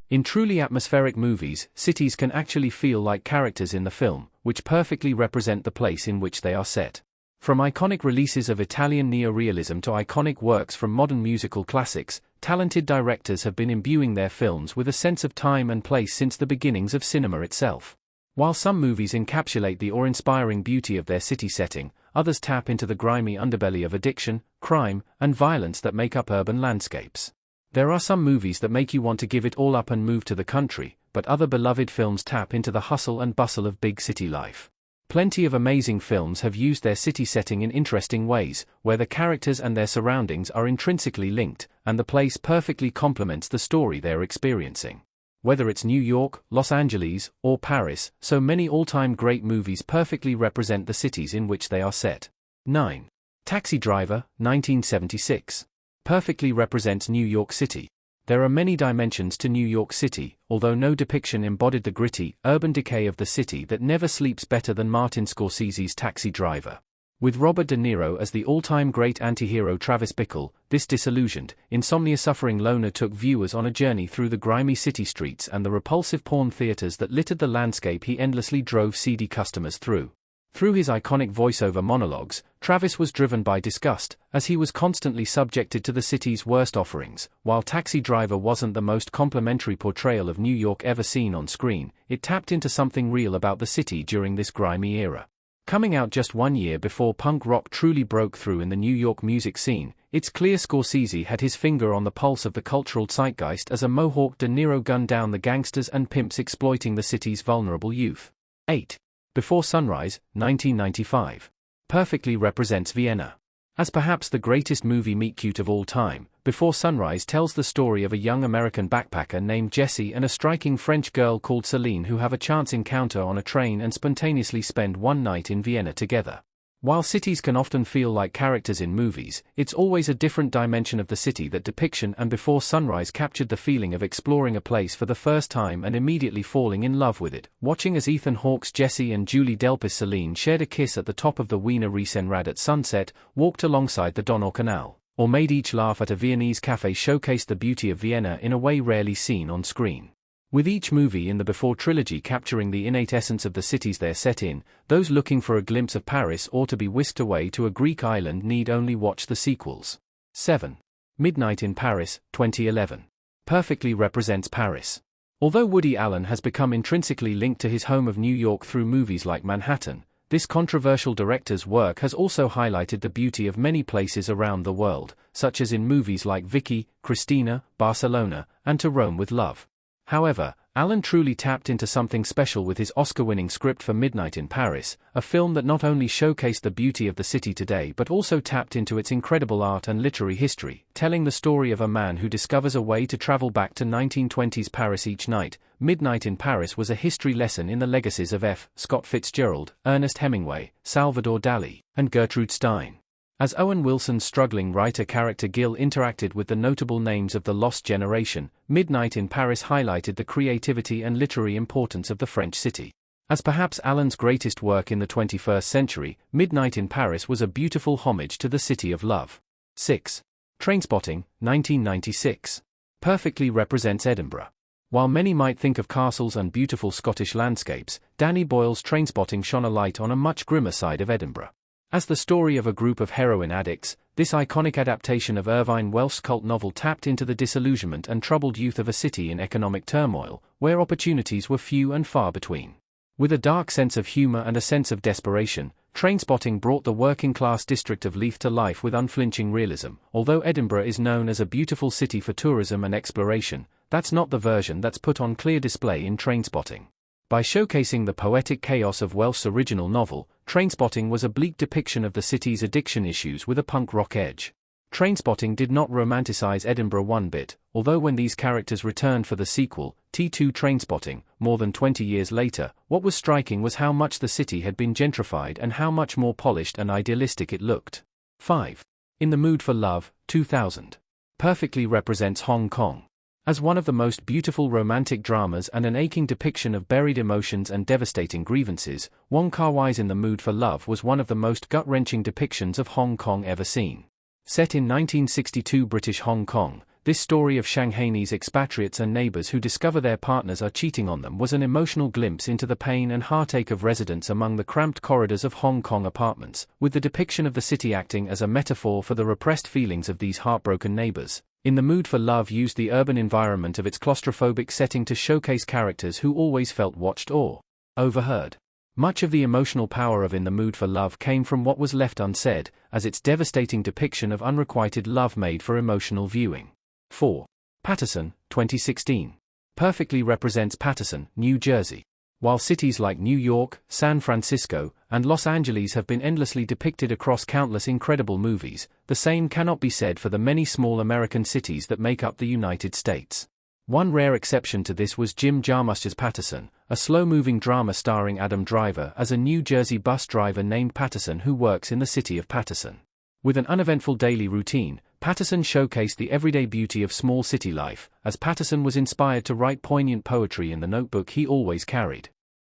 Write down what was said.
In truly atmospheric movies, cities can actually feel like characters in the film, which perfectly represent the place in which they are set. From iconic releases of Italian neorealism to iconic works from modern musical classics, talented directors have been imbuing their films with a sense of time and place since the beginnings of cinema itself. While some movies encapsulate the awe-inspiring beauty of their city setting, others tap into the grimy underbelly of addiction, crime, and violence that make up urban landscapes. There are some movies that make you want to give it all up and move to the country, but other beloved films tap into the hustle and bustle of big city life. Plenty of amazing films have used their city setting in interesting ways, where the characters and their surroundings are intrinsically linked, and the place perfectly complements the story they're experiencing. Whether it's New York, Los Angeles, or Paris, so many all-time great movies perfectly represent the cities in which they are set. 9. Taxi Driver, 1976. Perfectly represents New York City. There are many dimensions to New York City, although no depiction embodied the gritty, urban decay of the city that never sleeps better than Martin Scorsese's Taxi Driver. With Robert De Niro as the all-time great anti-hero Travis Bickle, this disillusioned, insomnia-suffering loner took viewers on a journey through the grimy city streets and the repulsive porn theaters that littered the landscape he endlessly drove seedy customers through. Through his iconic voiceover monologues, Travis was driven by disgust, as he was constantly subjected to the city's worst offerings. While Taxi Driver wasn't the most complimentary portrayal of New York ever seen on screen, it tapped into something real about the city during this grimy era. Coming out just 1 year before punk rock truly broke through in the New York music scene, it's clear Scorsese had his finger on the pulse of the cultural zeitgeist as a Mohawk De Niro gunned down the gangsters and pimps exploiting the city's vulnerable youth. 8. Before Sunrise, 1995. Perfectly represents Vienna. As perhaps the greatest movie meet-cute of all time, Before Sunrise tells the story of a young American backpacker named Jesse and a striking French girl called Celine who have a chance encounter on a train and spontaneously spend one night in Vienna together. While cities can often feel like characters in movies, it's always a different dimension of the city that depiction and Before Sunrise captured the feeling of exploring a place for the first time and immediately falling in love with it, watching as Ethan Hawke's Jesse and Julie Delpy's Celine shared a kiss at the top of the Wiener Riesenrad at sunset, walked alongside the Donau Canal, or made each laugh at a Viennese cafe showcased the beauty of Vienna in a way rarely seen on screen. With each movie in the Before trilogy capturing the innate essence of the cities they're set in, those looking for a glimpse of Paris or to be whisked away to a Greek island need only watch the sequels. 7. Midnight in Paris, 2011. Perfectly represents Paris. Although Woody Allen has become intrinsically linked to his home of New York through movies like Manhattan, this controversial director's work has also highlighted the beauty of many places around the world, such as in movies like Vicky, Cristina, Barcelona, and To Rome with Love. However, Allen truly tapped into something special with his Oscar-winning script for Midnight in Paris, a film that not only showcased the beauty of the city today but also tapped into its incredible art and literary history, telling the story of a man who discovers a way to travel back to 1920s Paris each night. Midnight in Paris was a history lesson in the legacies of F. Scott Fitzgerald, Ernest Hemingway, Salvador Dali, and Gertrude Stein. As Owen Wilson's struggling writer character Gil interacted with the notable names of the lost generation, Midnight in Paris highlighted the creativity and literary importance of the French city. As perhaps Allen's greatest work in the 21st century, Midnight in Paris was a beautiful homage to the city of love. 6. Trainspotting, 1996. Perfectly represents Edinburgh. While many might think of castles and beautiful Scottish landscapes, Danny Boyle's Trainspotting shone a light on a much grimmer side of Edinburgh. As the story of a group of heroin addicts, this iconic adaptation of Irvine Welsh's cult novel tapped into the disillusionment and troubled youth of a city in economic turmoil, where opportunities were few and far between. With a dark sense of humor and a sense of desperation, Trainspotting brought the working-class district of Leith to life with unflinching realism. Although Edinburgh is known as a beautiful city for tourism and exploration, that's not the version that's put on clear display in Trainspotting. By showcasing the poetic chaos of Welsh's original novel, Trainspotting was a bleak depiction of the city's addiction issues with a punk rock edge. Trainspotting did not romanticize Edinburgh one bit, although when these characters returned for the sequel, T2 Trainspotting, more than 20 years later, what was striking was how much the city had been gentrified and how much more polished and idealistic it looked. 5. In the Mood for Love, 2000. Perfectly represents Hong Kong. As one of the most beautiful romantic dramas and an aching depiction of buried emotions and devastating grievances, Wong Kar-wai's In the Mood for Love was one of the most gut-wrenching depictions of Hong Kong ever seen. Set in 1962 British Hong Kong, This story of Shanghainese expatriates and neighbors who discover their partners are cheating on them was an emotional glimpse into the pain and heartache of residents among the cramped corridors of Hong Kong apartments, with the depiction of the city acting as a metaphor for the repressed feelings of these heartbroken neighbors. In the Mood for Love used the urban environment of its claustrophobic setting to showcase characters who always felt watched or overheard. Much of the emotional power of In the Mood for Love came from what was left unsaid, as its devastating depiction of unrequited love made for emotional viewing. 4. Paterson, 2016. Perfectly represents Paterson, New Jersey. While cities like New York, San Francisco, and Los Angeles have been endlessly depicted across countless incredible movies, the same cannot be said for the many small American cities that make up the United States. One rare exception to this was Jim Jarmusch's Paterson, a slow-moving drama starring Adam Driver as a New Jersey bus driver named Paterson who works in the city of Paterson. With an uneventful daily routine, Paterson showcased the everyday beauty of small city life, as Paterson was inspired to write poignant poetry in the notebook he always carried.